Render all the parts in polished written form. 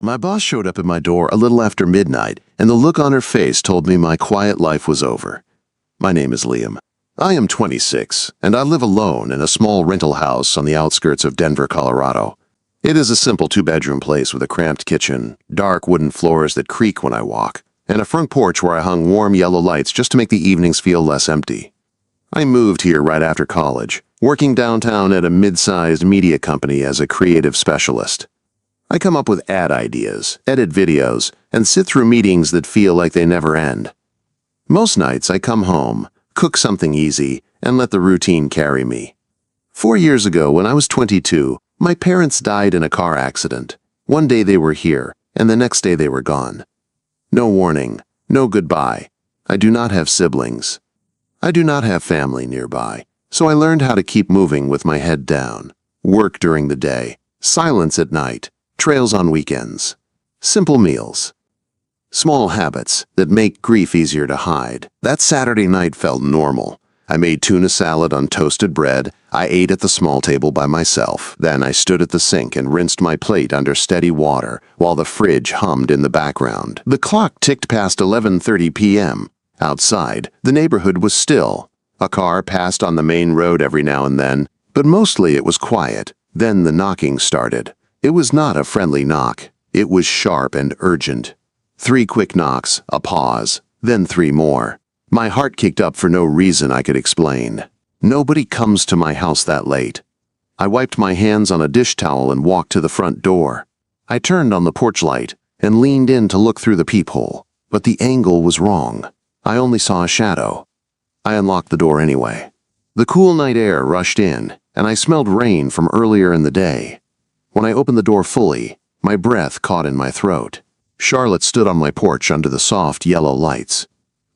My boss showed up at my door a little after midnight, and the look on her face told me my quiet life was over. My name is Liam. I am 26, and I live alone in a small rental house on the outskirts of Denver, Colorado. It is a simple two-bedroom place with a cramped kitchen, dark wooden floors that creak when I walk, and a front porch where I hung warm yellow lights just to make the evenings feel less empty. I moved here right after college, working downtown at a mid-sized media company as a creative specialist. I come up with ad ideas, edit videos, and sit through meetings that feel like they never end. Most nights I come home, cook something easy, and let the routine carry me. 4 years ago, when I was 22, my parents died in a car accident. One day they were here, and the next day they were gone. No warning, no goodbye. I do not have siblings. I do not have family nearby, so I learned how to keep moving with my head down. Work during the day, silence at night, trails on weekends. Simple meals. Small habits that make grief easier to hide. That Saturday night felt normal. I made tuna salad on toasted bread. I ate at the small table by myself. Then I stood at the sink and rinsed my plate under steady water while the fridge hummed in the background. The clock ticked past 11:30 p.m. Outside, the neighborhood was still. A car passed on the main road every now and then, but mostly it was quiet. Then the knocking started. It was not a friendly knock. It was sharp and urgent. 3 quick knocks, a pause, then 3 more. My heart kicked up for no reason I could explain. Nobody comes to my house that late. I wiped my hands on a dish towel and walked to the front door. I turned on the porch light and leaned in to look through the peephole, but the angle was wrong. I only saw a shadow. I unlocked the door anyway. The cool night air rushed in, and I smelled rain from earlier in the day. When I opened the door fully, my breath caught in my throat. Charlotte stood on my porch under the soft yellow lights.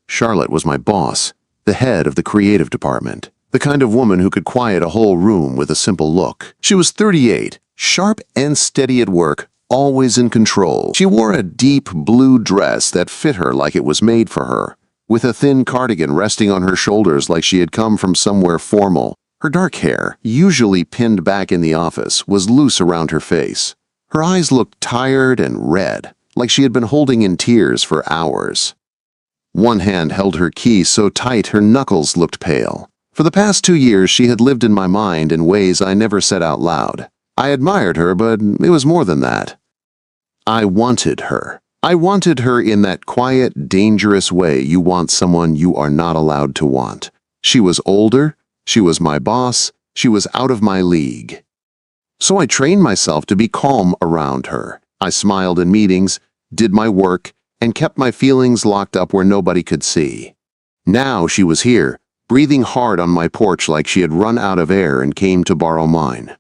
Charlotte was my boss, the head of the creative department, the kind of woman who could quiet a whole room with a simple look. She was 38, sharp and steady at work, always in control. She wore a deep blue dress that fit her like it was made for her, with a thin cardigan resting on her shoulders like she had come from somewhere formal. Her dark hair, usually pinned back in the office, was loose around her face. Her eyes looked tired and red, like she had been holding in tears for hours. One hand held her keys so tight her knuckles looked pale. For the past 2 years she had lived in my mind in ways I never said out loud. I admired her, but it was more than that. I wanted her. I wanted her in that quiet, dangerous way you want someone you are not allowed to want. She was older. She was my boss. She was out of my league. So I trained myself to be calm around her. I smiled in meetings, did my work, and kept my feelings locked up where nobody could see. Now she was here, breathing hard on my porch like she had run out of air and came to borrow mine.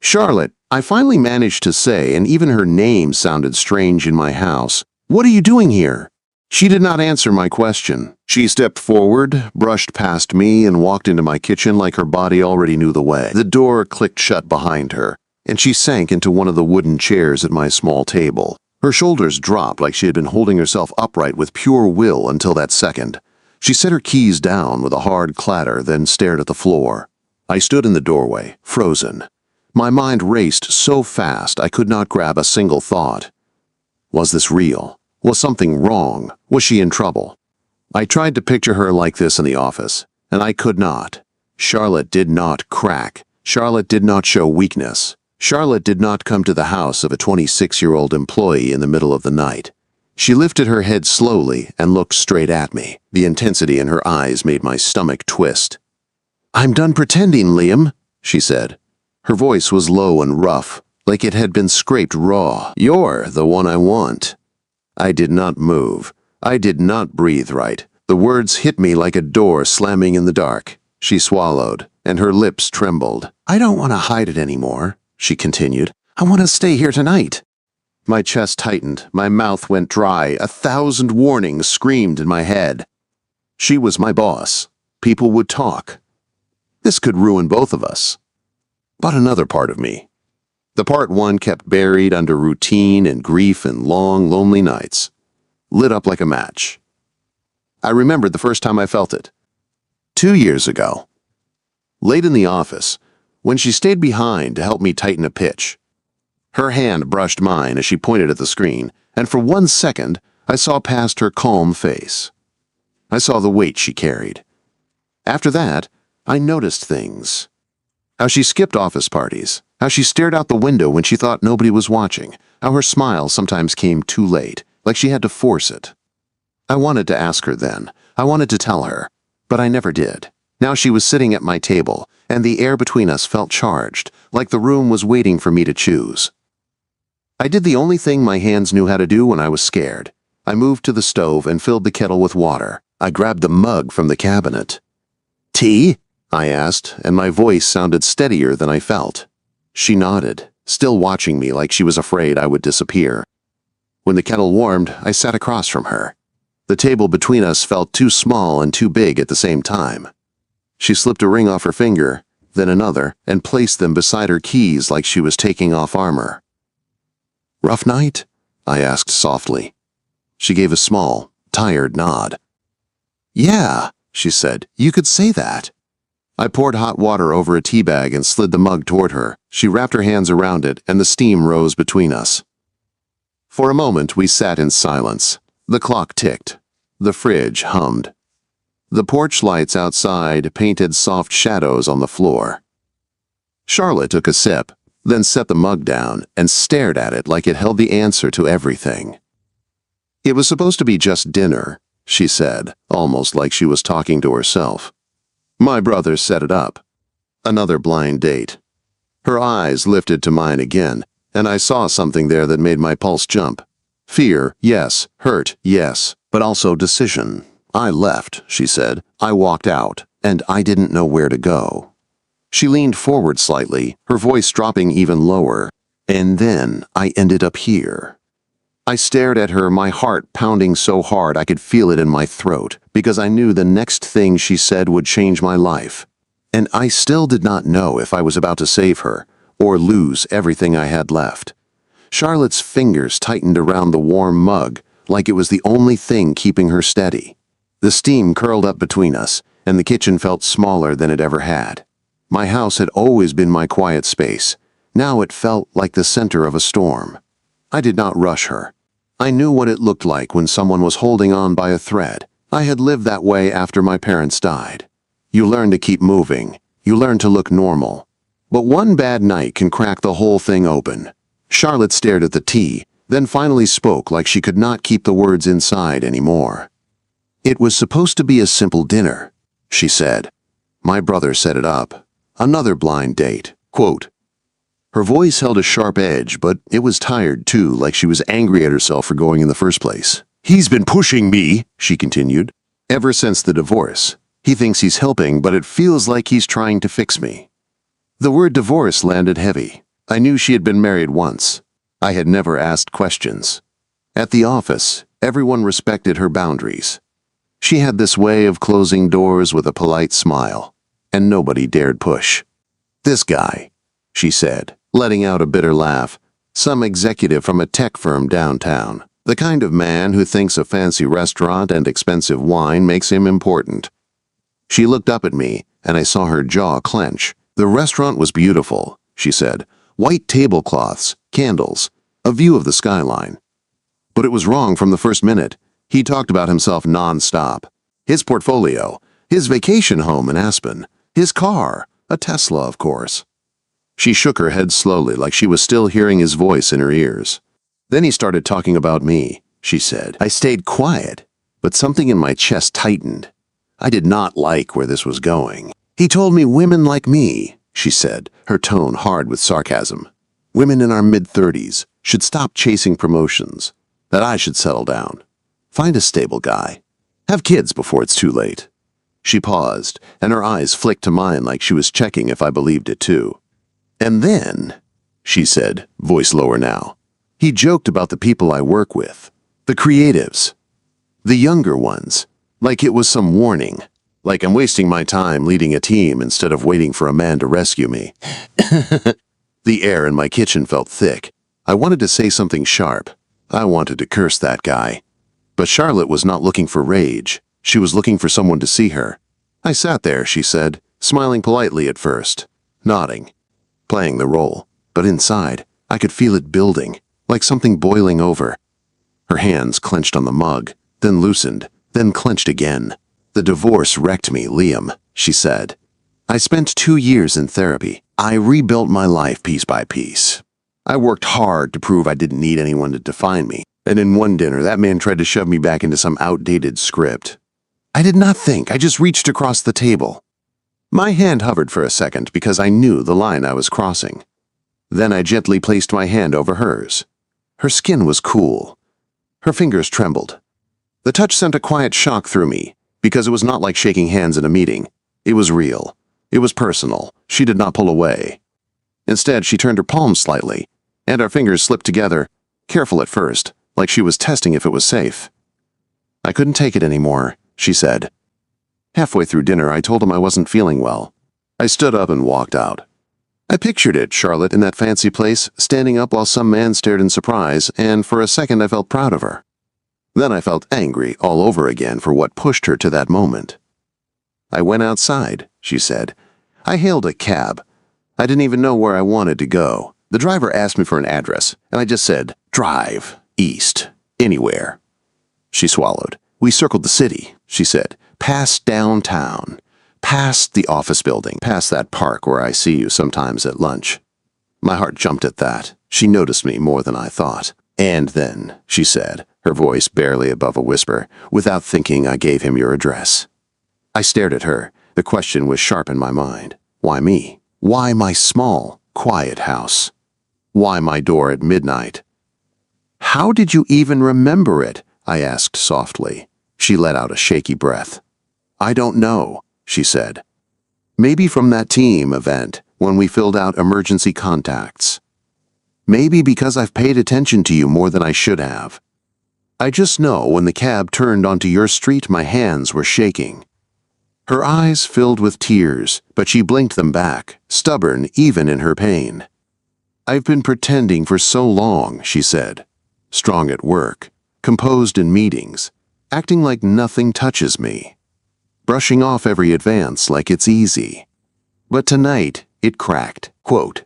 Charlotte, I finally managed to say, and even her name sounded strange in my house. What are you doing here? She did not answer my question. She stepped forward, brushed past me, and walked into my kitchen like her body already knew the way. The door clicked shut behind her, and she sank into one of the wooden chairs at my small table. Her shoulders dropped like she had been holding herself upright with pure will until that second. She set her keys down with a hard clatter, then stared at the floor. I stood in the doorway, frozen. My mind raced so fast I could not grab a single thought. Was this real? Was something wrong? Was she in trouble? I tried to picture her like this in the office, and I could not. Charlotte did not crack. Charlotte did not show weakness. Charlotte did not come to the house of a 26-year-old employee in the middle of the night. She lifted her head slowly and looked straight at me. The intensity in her eyes made my stomach twist. "I'm done pretending, Liam," she said. Her voice was low and rough, like it had been scraped raw. "You're the one I want." I did not move. I did not breathe right. The words hit me like a door slamming in the dark. She swallowed, and her lips trembled. "I don't want to hide it anymore," she continued. "I want to stay here tonight." My chest tightened. My mouth went dry. 1,000 warnings screamed in my head. She was my boss. People would talk. This could ruin both of us. But another part of me. The part one kept buried under routine and grief and long, lonely nights, lit up like a match. I remembered the first time I felt it. 2 years ago. Late in the office, when she stayed behind to help me tighten a pitch. Her hand brushed mine as she pointed at the screen, and for 1 second, I saw past her calm face. I saw the weight she carried. After that, I noticed things. How she skipped office parties, how she stared out the window when she thought nobody was watching, how her smile sometimes came too late, like she had to force it. I wanted to ask her then. I wanted to tell her, but I never did. Now she was sitting at my table, and the air between us felt charged, like the room was waiting for me to choose. I did the only thing my hands knew how to do when I was scared. I moved to the stove and filled the kettle with water. I grabbed the mug from the cabinet. "Tea?" I asked, and my voice sounded steadier than I felt. She nodded, still watching me like she was afraid I would disappear. When the kettle warmed, I sat across from her. The table between us felt too small and too big at the same time. She slipped a ring off her finger, then another, and placed them beside her keys like she was taking off armor. "Rough night?" I asked softly. She gave a small, tired nod. "Yeah," she said, "you could say that." I poured hot water over a tea bag and slid the mug toward her. She wrapped her hands around it, and the steam rose between us. For a moment, we sat in silence. The clock ticked. The fridge hummed. The porch lights outside painted soft shadows on the floor. Charlotte took a sip, then set the mug down and stared at it like it held the answer to everything. "It was supposed to be just dinner," she said, almost like she was talking to herself. "My brother set it up. Another blind date." Her eyes lifted to mine again, and I saw something there that made my pulse jump. Fear, yes. Hurt, yes. But also decision. "I left," she said. "I walked out, and I didn't know where to go." She leaned forward slightly, her voice dropping even lower. "And then I ended up here." I stared at her, my heart pounding so hard I could feel it in my throat, because I knew the next thing she said would change my life. And I still did not know if I was about to save her, or lose everything I had left. Charlotte's fingers tightened around the warm mug, like it was the only thing keeping her steady. The steam curled up between us, and the kitchen felt smaller than it ever had. My house had always been my quiet space. Now it felt like the center of a storm. I did not rush her. I knew what it looked like when someone was holding on by a thread. I had lived that way after my parents died. You learn to keep moving. You learn to look normal. But one bad night can crack the whole thing open. Charlotte stared at the tea, then finally spoke like she could not keep the words inside anymore. "It was supposed to be a simple dinner," she said. "My brother set it up. Another blind date." Quote. Her voice held a sharp edge, but it was tired too, like she was angry at herself for going in the first place. "He's been pushing me," she continued, "ever since the divorce. He thinks he's helping, but it feels like he's trying to fix me." The word divorce landed heavy. I knew she had been married once. I had never asked questions. At the office, everyone respected her boundaries. She had this way of closing doors with a polite smile, and nobody dared push. "This guy," she said, letting out a bitter laugh, "some executive from a tech firm downtown. The kind of man who thinks a fancy restaurant and expensive wine makes him important." She looked up at me, and I saw her jaw clench. "The restaurant was beautiful," she said. "White tablecloths, candles, a view of the skyline." But it was wrong from the first minute. He talked about himself non-stop. His portfolio, his vacation home in Aspen, his car, a Tesla, of course. She shook her head slowly, like she was still hearing his voice in her ears. "Then he started talking about me," she said. I stayed quiet, but something in my chest tightened. I did not like where this was going. "He told me women like me," she said, her tone hard with sarcasm. "Women in our mid-30s should stop chasing promotions, that I should settle down. Find a stable guy. Have kids before it's too late." She paused, and her eyes flicked to mine like she was checking if I believed it too. "And then," she said, voice lower now, "he joked about the people I work with, the creatives, the younger ones, like it was some warning, like I'm wasting my time leading a team instead of waiting for a man to rescue me." The air in my kitchen felt thick. I wanted to say something sharp. I wanted to curse that guy. But Charlotte was not looking for rage. She was looking for someone to see her. I sat there, she said, smiling politely at first, nodding, playing the role. But inside, I could feel it building, like something boiling over. Her hands clenched on the mug, then loosened, then clenched again. "The divorce wrecked me, Liam," she said. "I spent 2 years in therapy. I rebuilt my life piece by piece. I worked hard to prove I didn't need anyone to define me. And in one dinner, that man tried to shove me back into some outdated script. I did not think, I just reached across the table. My hand hovered for a second because I knew the line I was crossing. Then I gently placed my hand over hers. Her skin was cool. Her fingers trembled. The touch sent a quiet shock through me, because it was not like shaking hands in a meeting. It was real. It was personal. She did not pull away. Instead, she turned her palms slightly, and our fingers slipped together, careful at first, like she was testing if it was safe. "I couldn't take it anymore," she said. Halfway through dinner, I told him I wasn't feeling well. I stood up and walked out. I pictured it, Charlotte, in that fancy place, standing up while some man stared in surprise, and for a second I felt proud of her. Then I felt angry all over again for what pushed her to that moment. "I went outside," she said. "I hailed a cab. I didn't even know where I wanted to go. The driver asked me for an address, and I just said, 'Drive, east, anywhere.'" She swallowed. "We circled the city," she said, "past downtown, past the office building, past that park where I see you sometimes at lunch." My heart jumped at that. She noticed me more than I thought. "And then," she said, her voice barely above a whisper, "without thinking, I gave him your address." I stared at her. The question was sharp in my mind. Why me? Why my small, quiet house? Why my door at midnight? "How did you even remember it?" I asked softly. She let out a shaky breath. "I don't know," she said. "Maybe from that team event when we filled out emergency contacts. Maybe because I've paid attention to you more than I should have. I just know when the cab turned onto your street, my hands were shaking." Her eyes filled with tears, but she blinked them back, stubborn even in her pain. "I've been pretending for so long," she said. "Strong at work, composed in meetings, acting like nothing touches me, brushing off every advance like it's easy. But tonight, it cracked." Quote.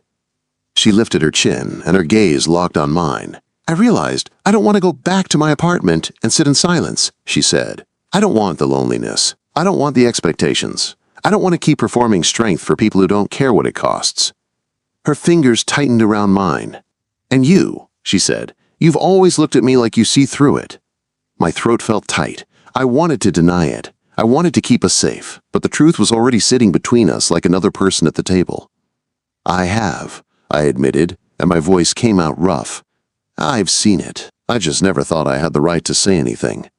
She lifted her chin, and her gaze locked on mine. "I realized I don't want to go back to my apartment and sit in silence," she said. "I don't want the loneliness. I don't want the expectations. I don't want to keep performing strength for people who don't care what it costs." Her fingers tightened around mine. "And you," she said, "you've always looked at me like you see through it." My throat felt tight. I wanted to deny it. I wanted to keep us safe, but the truth was already sitting between us like another person at the table. "I have," I admitted, and my voice came out rough. "I've seen it. I just never thought I had the right to say anything."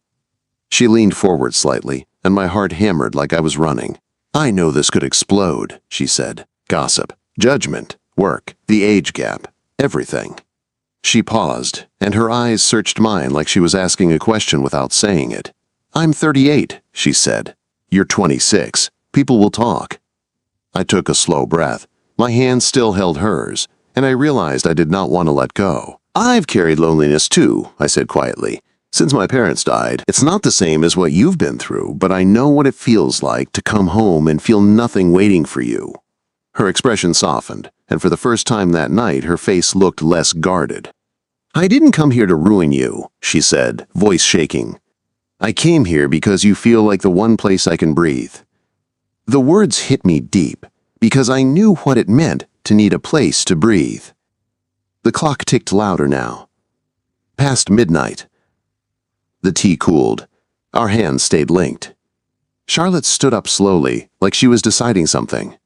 She leaned forward slightly, and my heart hammered like I was running. "I know this could explode," she said. "Gossip, judgment, work, the age gap, everything." She paused, and her eyes searched mine like she was asking a question without saying it. "I'm 38, she said. "You're 26. People will talk." I took a slow breath. My hand still held hers, and I realized I did not want to let go. "I've carried loneliness too," I said quietly. "Since my parents died, it's not the same as what you've been through, but I know what it feels like to come home and feel nothing waiting for you." Her expression softened, and for the first time that night her face looked less guarded. "I didn't come here to ruin you," she said, voice shaking. "I came here because you feel like the one place I can breathe." The words hit me deep, because I knew what it meant to need a place to breathe. The clock ticked louder now. Past midnight. The tea cooled. Our hands stayed linked. Charlotte stood up slowly, like she was deciding something.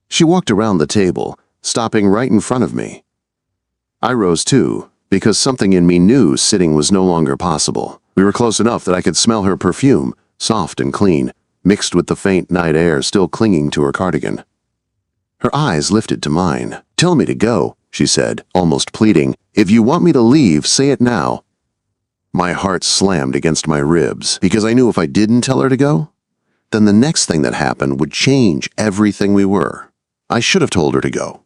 She walked around the table, stopping right in front of me. I rose too, because something in me knew sitting was no longer possible. We were close enough that I could smell her perfume, soft and clean, mixed with the faint night air still clinging to her cardigan. Her eyes lifted to mine. "Tell me to go," she said, almost pleading. "If you want me to leave, say it now." My heart slammed against my ribs, because I knew if I didn't tell her to go, then the next thing that happened would change everything we were. I should have told her to go.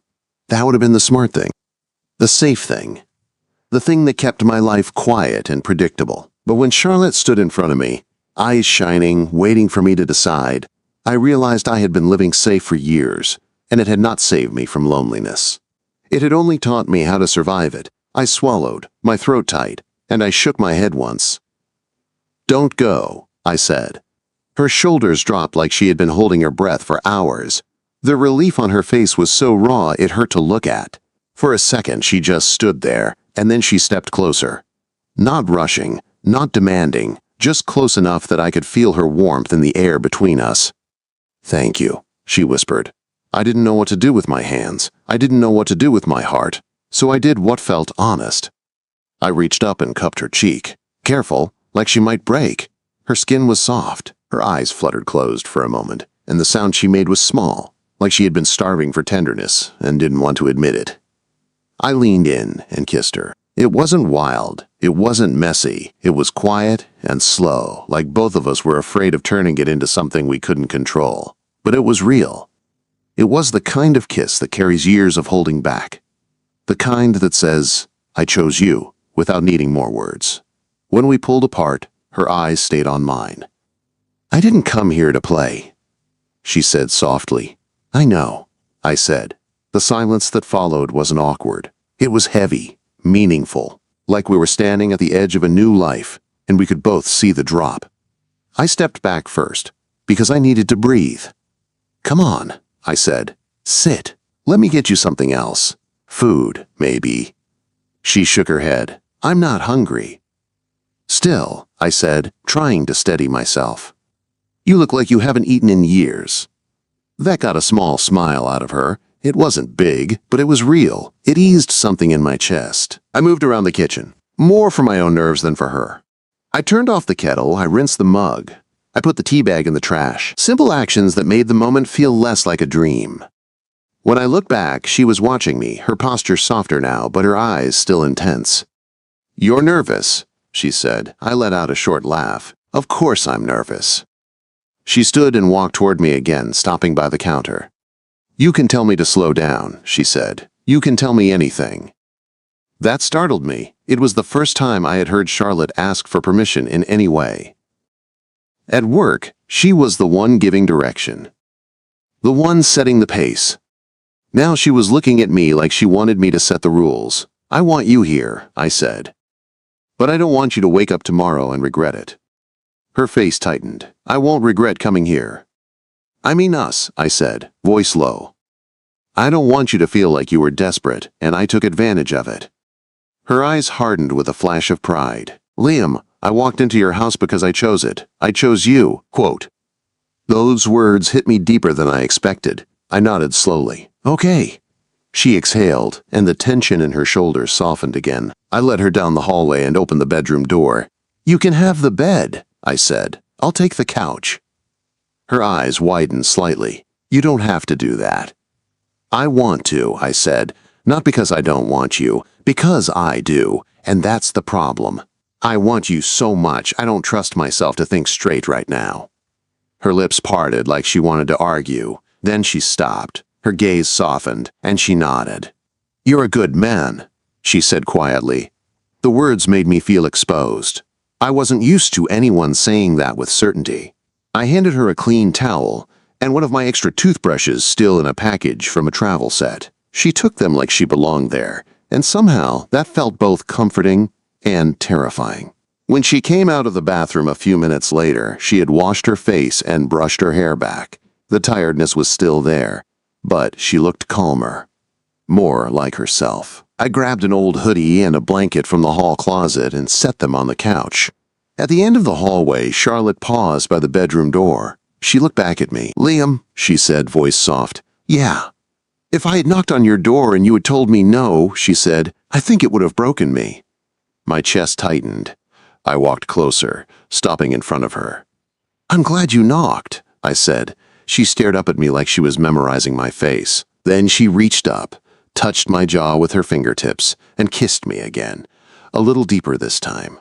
That would have been the smart thing. The safe thing. The thing that kept my life quiet and predictable. But when Charlotte stood in front of me, eyes shining, waiting for me to decide, I realized I had been living safe for years, and it had not saved me from loneliness. It had only taught me how to survive it. I swallowed, my throat tight, and I shook my head once. "Don't go," I said. Her shoulders dropped like she had been holding her breath for hours. The relief on her face was so raw it hurt to look at. For a second she just stood there, and then she stepped closer. Not rushing, not demanding, just close enough that I could feel her warmth in the air between us. "Thank you," she whispered. I didn't know what to do with my hands. I didn't know what to do with my heart, so I did what felt honest. I reached up and cupped her cheek. Careful, like she might break. Her skin was soft. Her eyes fluttered closed for a moment, and the sound she made was small, like she had been starving for tenderness and didn't want to admit it. I leaned in and kissed her. It wasn't wild. It wasn't messy. It was quiet and slow, like both of us were afraid of turning it into something we couldn't control. But it was real. It was the kind of kiss that carries years of holding back. The kind that says, "I chose you," without needing more words. When we pulled apart, her eyes stayed on mine. "I didn't come here to play," she said softly. "I know," I said. The silence that followed wasn't awkward. It was heavy, meaningful, like we were standing at the edge of a new life, and we could both see the drop. I stepped back first, because I needed to breathe. "Come on," I said. "Sit. Let me get you something else. Food, maybe." She shook her head. "I'm not hungry." "Still," I said, trying to steady myself. "You look like you haven't eaten in years." That got a small smile out of her. It wasn't big, but it was real. It eased something in my chest. I moved around the kitchen, more for my own nerves than for her. I turned off the kettle, I rinsed the mug. I put the tea bag in the trash. Simple actions that made the moment feel less like a dream. When I looked back, she was watching me, her posture softer now, but her eyes still intense. "You're nervous," she said. I let out a short laugh. "Of course I'm nervous." She stood and walked toward me again, stopping by the counter. "You can tell me to slow down," she said. "You can tell me anything." That startled me. It was the first time I had heard Charlotte ask for permission in any way. At work, she was the one giving direction. The one setting the pace. Now she was looking at me like she wanted me to set the rules. "I want you here," I said. "But I don't want you to wake up tomorrow and regret it." Her face tightened. "I won't regret coming here." "I mean us," I said, voice low. "I don't want you to feel like you were desperate, and I took advantage of it." Her eyes hardened with a flash of pride. "Liam, I walked into your house because I chose it. I chose you." Quote. Those words hit me deeper than I expected. I nodded slowly. "Okay." She exhaled, and the tension in her shoulders softened again. I led her down the hallway and opened the bedroom door. "You can have the bed," I said. "I'll take the couch." Her eyes widened slightly. "You don't have to do that." "I want to," I said. "Not because I don't want you, because I do, and that's the problem. I want you so much I don't trust myself to think straight right now." Her lips parted like she wanted to argue. Then she stopped. Her gaze softened, and she nodded. "You're a good man," she said quietly. The words made me feel exposed. I wasn't used to anyone saying that with certainty. I handed her a clean towel and one of my extra toothbrushes still in a package from a travel set. She took them like she belonged there, and somehow that felt both comforting and terrifying. When she came out of the bathroom a few minutes later, she had washed her face and brushed her hair back. The tiredness was still there, but she looked calmer, more like herself. I grabbed an old hoodie and a blanket from the hall closet and set them on the couch. At the end of the hallway, Charlotte paused by the bedroom door. She looked back at me. "Liam," she said, voice soft. "Yeah." "If I had knocked on your door and you had told me no," she said, "I think it would have broken me." My chest tightened. I walked closer, stopping in front of her. "I'm glad you knocked," I said. She stared up at me like she was memorizing my face. Then she reached up, touched my jaw with her fingertips, and kissed me again. A little deeper this time.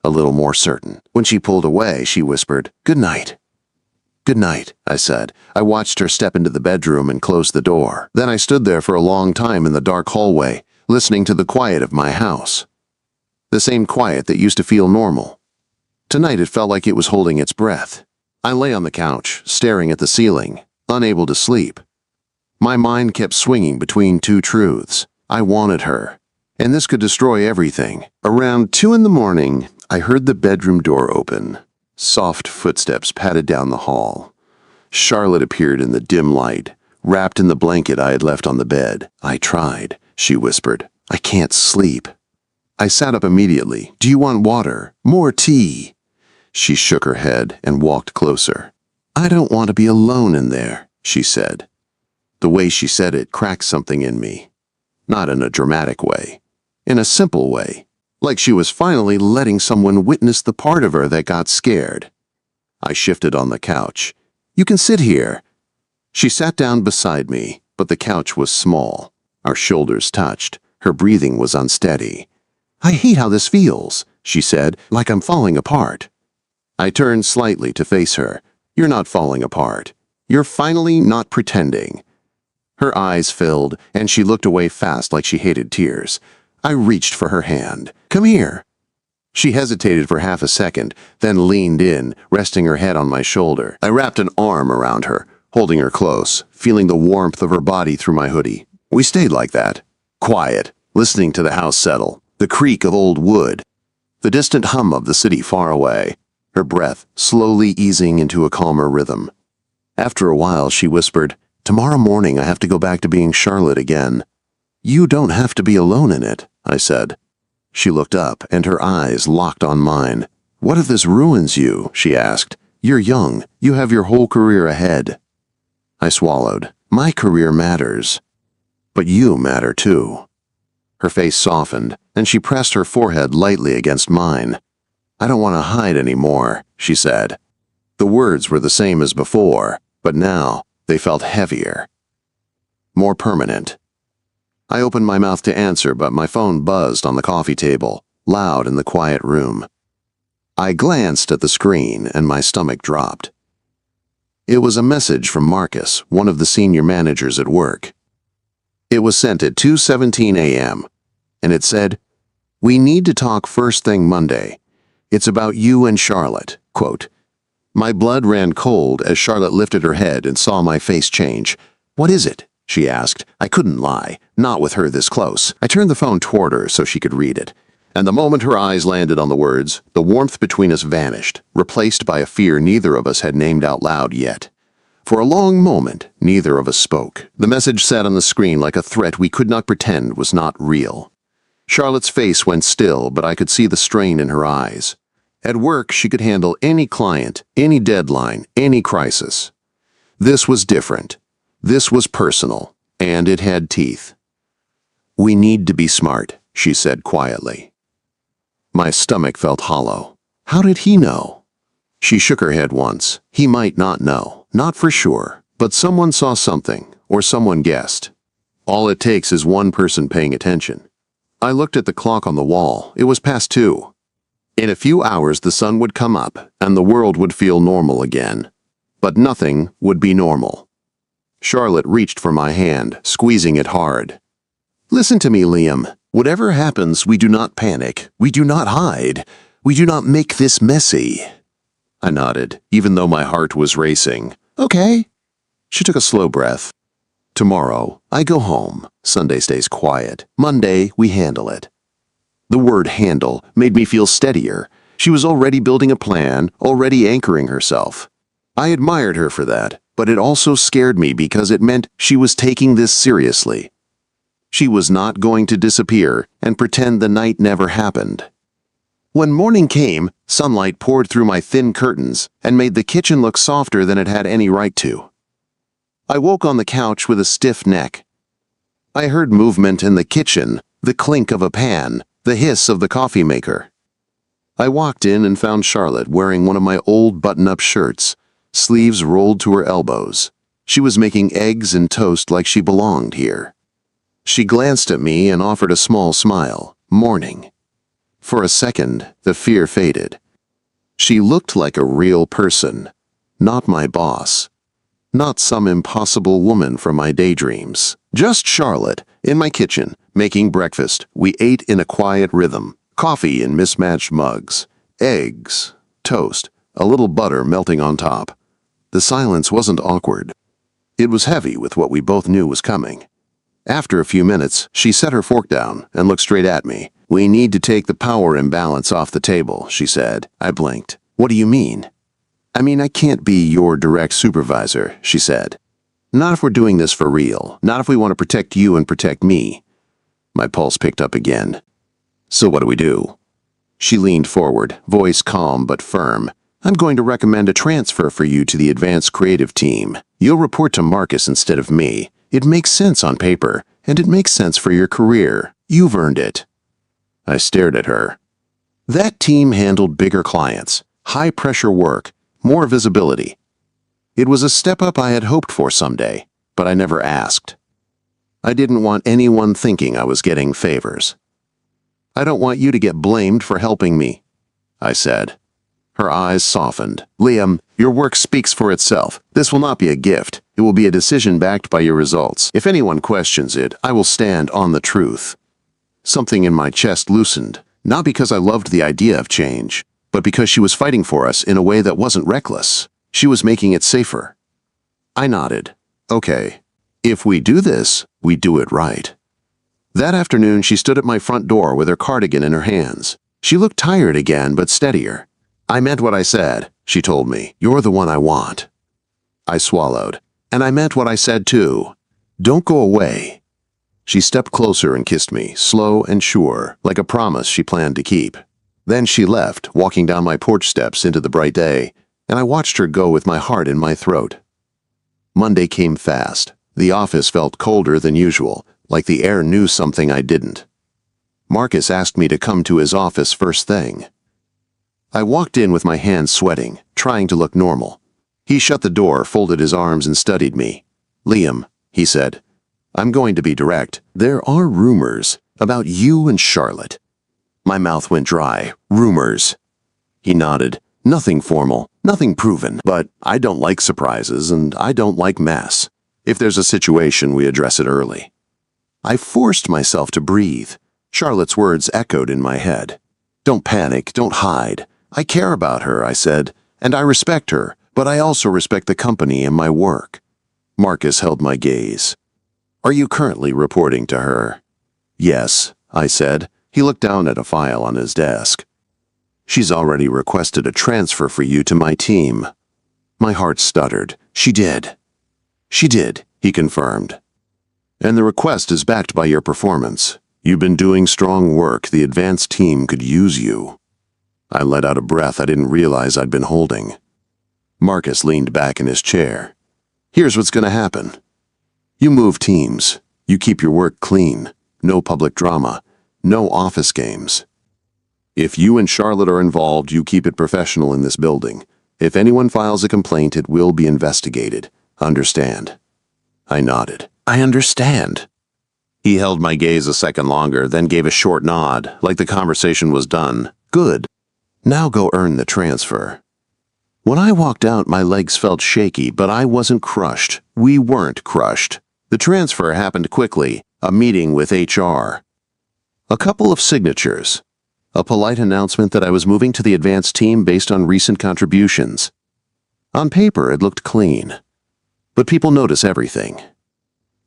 A little more certain. When she pulled away, she whispered, "Good night." "Good night," I said. I watched her step into the bedroom and close the door. Then I stood there for a long time in the dark hallway, listening to the quiet of my house. The same quiet that used to feel normal. Tonight it felt like it was holding its breath. I lay on the couch, staring at the ceiling, unable to sleep. My mind kept swinging between two truths. I wanted her. And this could destroy everything. Around 2 in the morning, I heard the bedroom door open. Soft footsteps padded down the hall. Charlotte appeared in the dim light, wrapped in the blanket I had left on the bed. "I tried," she whispered. "I can't sleep." I sat up immediately. "Do you want water? More tea?" She shook her head and walked closer. "I don't want to be alone in there," she said. The way she said it cracked something in me. Not in a dramatic way. In a simple way. Like she was finally letting someone witness the part of her that got scared. I shifted on the couch. "You can sit here." She sat down beside me, but the couch was small. Our shoulders touched. Her breathing was unsteady. "I hate how this feels," she said, "like I'm falling apart." I turned slightly to face her. "You're not falling apart. You're finally not pretending." Her eyes filled, and she looked away fast like she hated tears. I reached for her hand. "Come here." She hesitated for half a second, then leaned in, resting her head on my shoulder. I wrapped an arm around her, holding her close, feeling the warmth of her body through my hoodie. We stayed like that, quiet, listening to the house settle, the creak of old wood, the distant hum of the city far away, her breath slowly easing into a calmer rhythm. After a while, she whispered, "Tomorrow morning I have to go back to being Charlotte again." "You don't have to be alone in it," I said. She looked up, and her eyes locked on mine. "What if this ruins you?" she asked. "You're young. You have your whole career ahead." I swallowed. "My career matters. But you matter too." Her face softened, and she pressed her forehead lightly against mine. "I don't want to hide anymore," she said. The words were the same as before, but now they felt heavier. More permanent. I opened my mouth to answer, but my phone buzzed on the coffee table, loud in the quiet room. I glanced at the screen, and my stomach dropped. It was a message from Marcus, one of the senior managers at work. It was sent at 2:17 a.m., and it said, "We need to talk first thing Monday. It's about you and Charlotte." Quote. My blood ran cold as Charlotte lifted her head and saw my face change. "What is it?" she asked. I couldn't lie, not with her this close. I turned the phone toward her so she could read it. And the moment her eyes landed on the words, the warmth between us vanished, replaced by a fear neither of us had named out loud yet. For a long moment, neither of us spoke. The message sat on the screen like a threat we could not pretend was not real. Charlotte's face went still, but I could see the strain in her eyes. At work, she could handle any client, any deadline, any crisis. This was different. This was personal, and it had teeth. "We need to be smart," she said quietly. My stomach felt hollow. How did he know? She shook her head once. He might not know, not for sure, but someone saw something, or someone guessed. All it takes is one person paying attention. I looked at the clock on the wall. It was past 2. In a few hours the sun would come up, and the world would feel normal again. But nothing would be normal. Charlotte reached for my hand, squeezing it hard. "Listen to me, Liam. Whatever happens, we do not panic. We do not hide. We do not make this messy." I nodded, even though my heart was racing. "Okay." She took a slow breath. "Tomorrow, I go home. Sunday stays quiet. Monday, we handle it." The word handle made me feel steadier. She was already building a plan, already anchoring herself. I admired her for that, but it also scared me because it meant she was taking this seriously. She was not going to disappear and pretend the night never happened. When morning came, sunlight poured through my thin curtains and made the kitchen look softer than it had any right to. I woke on the couch with a stiff neck. I heard movement in the kitchen, the clink of a pan, the hiss of the coffee maker. I walked in and found Charlotte wearing one of my old button-up shirts, sleeves rolled to her elbows. She was making eggs and toast like she belonged here. She glanced at me and offered a small smile. "Morning." For a second, the fear faded. She looked like a real person, not my boss. Not some impossible woman from my daydreams. Just Charlotte, in my kitchen, making breakfast. We ate in a quiet rhythm. Coffee in mismatched mugs. Eggs. Toast. A little butter melting on top. The silence wasn't awkward. It was heavy with what we both knew was coming. After a few minutes, she set her fork down and looked straight at me. "We need to take the power imbalance off the table," she said. I blinked. "What do you mean?" "I mean, I can't be your direct supervisor," she said. "Not if we're doing this for real. Not if we want to protect you and protect me." My pulse picked up again. "So what do we do?" She leaned forward, voice calm but firm. "I'm going to recommend a transfer for you to the advanced creative team. You'll report to Marcus instead of me. It makes sense on paper, and it makes sense for your career. You've earned it." I stared at her. That team handled bigger clients, high-pressure work, more visibility. It was a step up I had hoped for someday, but I never asked. I didn't want anyone thinking I was getting favors. "I don't want you to get blamed for helping me," I said. Her eyes softened. "Liam, your work speaks for itself. This will not be a gift. It will be a decision backed by your results. If anyone questions it, I will stand on the truth." Something in my chest loosened, not because I loved the idea of change, but because she was fighting for us in a way that wasn't reckless. She was making it safer. I nodded. "Okay. If we do this, we do it right." That afternoon, she stood at my front door with her cardigan in her hands. She looked tired again, but steadier. "I meant what I said," she told me. "You're the one I want." I swallowed. "And I meant what I said too. Don't go away." She stepped closer and kissed me, slow and sure, like a promise she planned to keep. Then she left, walking down my porch steps into the bright day, and I watched her go with my heart in my throat. Monday came fast. The office felt colder than usual, like the air knew something I didn't. Marcus asked me to come to his office first thing. I walked in with my hands sweating, trying to look normal. He shut the door, folded his arms, and studied me. "Liam," he said, "I'm going to be direct. There are rumors about you and Charlotte." My mouth went dry. "Rumors." He nodded. "Nothing formal, nothing proven, but I don't like surprises and I don't like mess. If there's a situation, we address it early." I forced myself to breathe. Charlotte's words echoed in my head. "Don't panic, don't hide. I care about her," I said, "and I respect her, but I also respect the company and my work." Marcus held my gaze. "Are you currently reporting to her?" "Yes," I said. He looked down at a file on his desk. "She's already requested a transfer for you to my team." My heart stuttered. "She did." "She did," he confirmed. "And the request is backed by your performance. You've been doing strong work. The advanced team could use you." I let out a breath I didn't realize I'd been holding. Marcus leaned back in his chair. "Here's what's going to happen. You move teams. You keep your work clean. No public drama. No office games. If you and Charlotte are involved, you keep it professional in this building. If anyone files a complaint, it will be investigated. Understand?" I nodded. "I understand." He held my gaze a second longer, then gave a short nod, like the conversation was done. "Good. Now go earn the transfer." When I walked out, my legs felt shaky, but I wasn't crushed. We weren't crushed. The transfer happened quickly, a meeting with HR. A couple of signatures. A polite announcement that I was moving to the advanced team based on recent contributions. On paper, it looked clean. But people notice everything.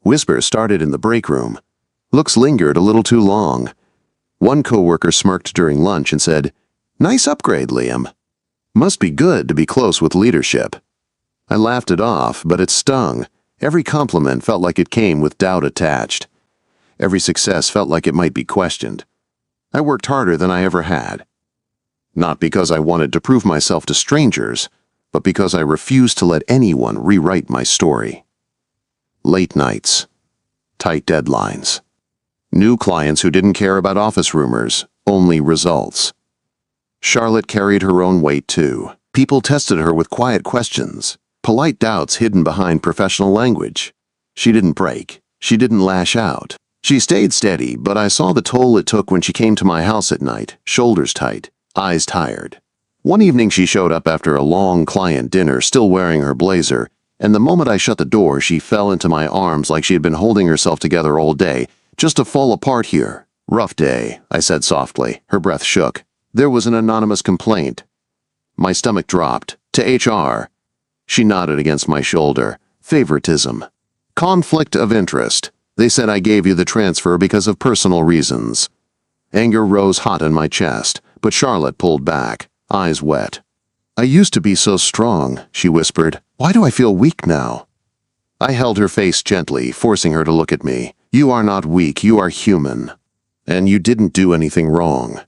Whispers started in the break room. Looks lingered a little too long. One coworker smirked during lunch and said, "Nice upgrade, Liam. Must be good to be close with leadership." I laughed it off, but it stung. Every compliment felt like it came with doubt attached. Every success felt like it might be questioned. I worked harder than I ever had. Not because I wanted to prove myself to strangers, but because I refused to let anyone rewrite my story. Late nights. Tight deadlines. New clients who didn't care about office rumors, only results. Charlotte carried her own weight too. People tested her with quiet questions, polite doubts hidden behind professional language. She didn't break. She didn't lash out. She stayed steady, but I saw the toll it took when she came to my house at night, shoulders tight, eyes tired. One evening she showed up after a long client dinner, still wearing her blazer, and the moment I shut the door, she fell into my arms like she had been holding herself together all day, just to fall apart here. "Rough day," I said softly. Her breath shook. "There was an anonymous complaint." My stomach dropped. "To HR." She nodded against my shoulder. "Favoritism. Conflict of interest." They said I gave you the transfer because of personal reasons. Anger rose hot in my chest, but Charlotte pulled back, eyes wet. I used to be so strong, she whispered. Why do I feel weak now? I held her face gently, forcing her to look at me. You are not weak, you are human. And you didn't do anything wrong.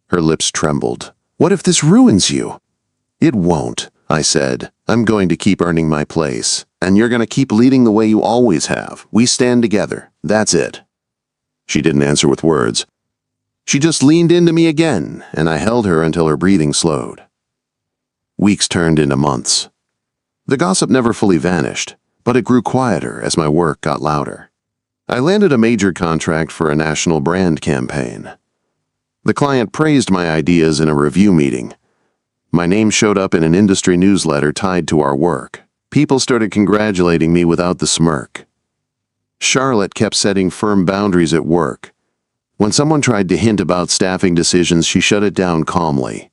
Her lips trembled. What if this ruins you? It won't, I said. I'm going to keep earning my place. And you're going to keep leading the way you always have. We stand together. That's it. She didn't answer with words. She just leaned into me again, and I held her until her breathing slowed. Weeks turned into months. The gossip never fully vanished, but it grew quieter as my work got louder. I landed a major contract for a national brand campaign. The client praised my ideas in a review meeting. My name showed up in an industry newsletter tied to our work. People started congratulating me without the smirk. Charlotte kept setting firm boundaries at work. When someone tried to hint about staffing decisions, she shut it down calmly.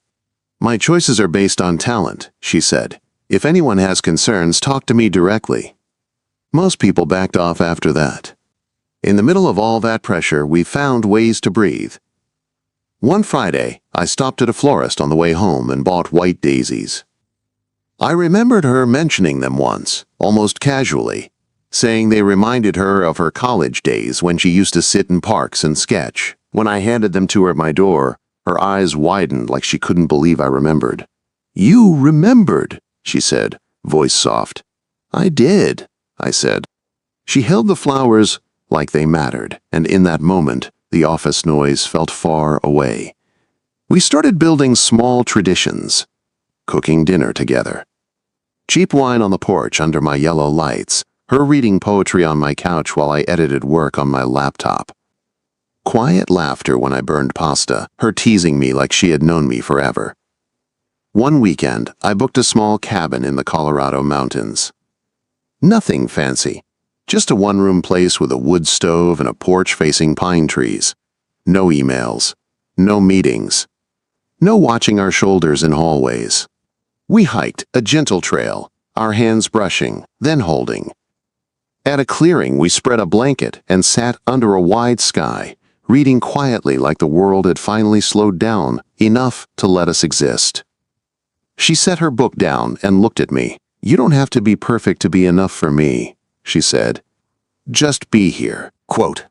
My choices are based on talent, she said. If anyone has concerns, talk to me directly. Most people backed off after that. In the middle of all that pressure, we found ways to breathe. One Friday, I stopped at a florist on the way home and bought white daisies. I remembered her mentioning them once, almost casually, saying they reminded her of her college days when she used to sit in parks and sketch. When I handed them to her at my door, her eyes widened like she couldn't believe I remembered. You remembered, she said, voice soft. I did, I said. She held the flowers like they mattered, and in that moment, the office noise felt far away. We started building small traditions, cooking dinner together. Cheap wine on the porch under my yellow lights, her reading poetry on my couch while I edited work on my laptop. Quiet laughter when I burned pasta, her teasing me like she had known me forever. One weekend, I booked a small cabin in the Colorado mountains. Nothing fancy, just a one-room place with a wood stove and a porch facing pine trees. No emails, no meetings, no watching our shoulders in hallways. We hiked a gentle trail, our hands brushing, then holding. At a clearing, we spread a blanket and sat under a wide sky, reading quietly like the world had finally slowed down enough to let us exist. She set her book down and looked at me. You don't have to be perfect to be enough for me, she said. Just be here. Quote.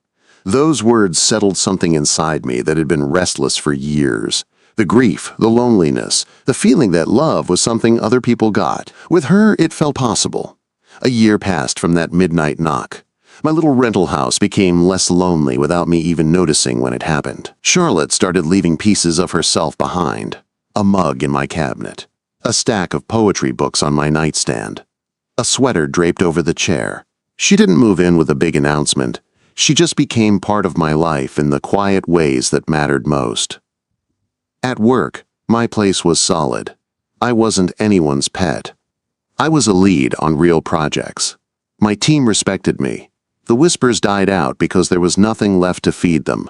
Those words settled something inside me that had been restless for years. The grief, the loneliness, the feeling that love was something other people got. With her, it felt possible. A year passed from that midnight knock. My little rental house became less lonely without me even noticing when it happened. Charlotte started leaving pieces of herself behind. A mug in my cabinet. A stack of poetry books on my nightstand. A sweater draped over the chair. She didn't move in with a big announcement. She just became part of my life in the quiet ways that mattered most. At work, my place was solid. I wasn't anyone's pet. I was a lead on real projects. My team respected me. The whispers died out because there was nothing left to feed them.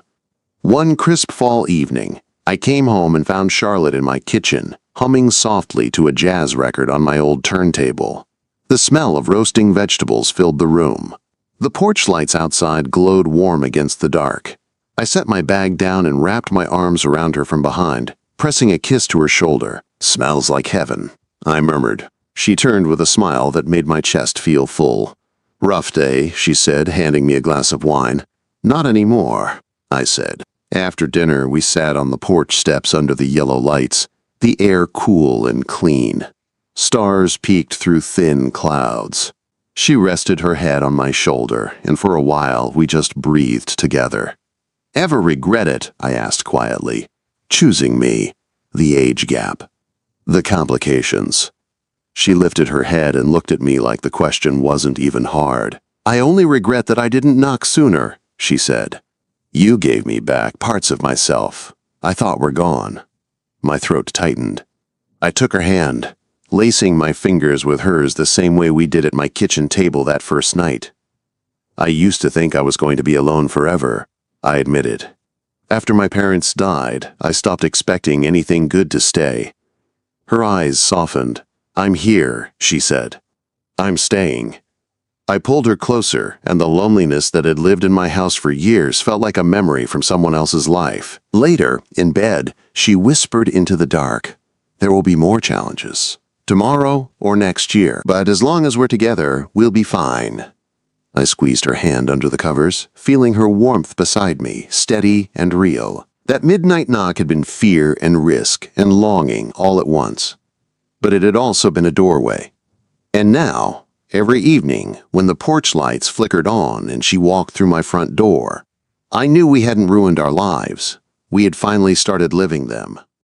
One crisp fall evening, I came home and found Charlotte in my kitchen, humming softly to a jazz record on my old turntable. The smell of roasting vegetables filled the room. The porch lights outside glowed warm against the dark. I set my bag down and wrapped my arms around her from behind, pressing a kiss to her shoulder. Smells like heaven, I murmured. She turned with a smile that made my chest feel full. Rough day, she said, handing me a glass of wine. Not anymore, I said. After dinner, we sat on the porch steps under the yellow lights, the air cool and clean. Stars peeked through thin clouds. She rested her head on my shoulder, and for a while we just breathed together. Ever regret it? I asked quietly. Choosing me. The age gap. The complications. She lifted her head and looked at me like the question wasn't even hard. I only regret that I didn't knock sooner, she said. You gave me back parts of myself I thought were gone. My throat tightened. I took her hand, lacing my fingers with hers the same way we did at my kitchen table that first night. I used to think I was going to be alone forever, I admitted. After my parents died, I stopped expecting anything good to stay. Her eyes softened. I'm here, she said. I'm staying. I pulled her closer, and the loneliness that had lived in my house for years felt like a memory from someone else's life. Later, in bed, she whispered into the dark, "There will be more challenges. Tomorrow or next year, but as long as we're together, we'll be fine." I squeezed her hand under the covers, feeling her warmth beside me, steady and real. That midnight knock had been fear and risk and longing all at once. But it had also been a doorway. And now, every evening, when the porch lights flickered on and she walked through my front door, I knew we hadn't ruined our lives. We had finally started living them.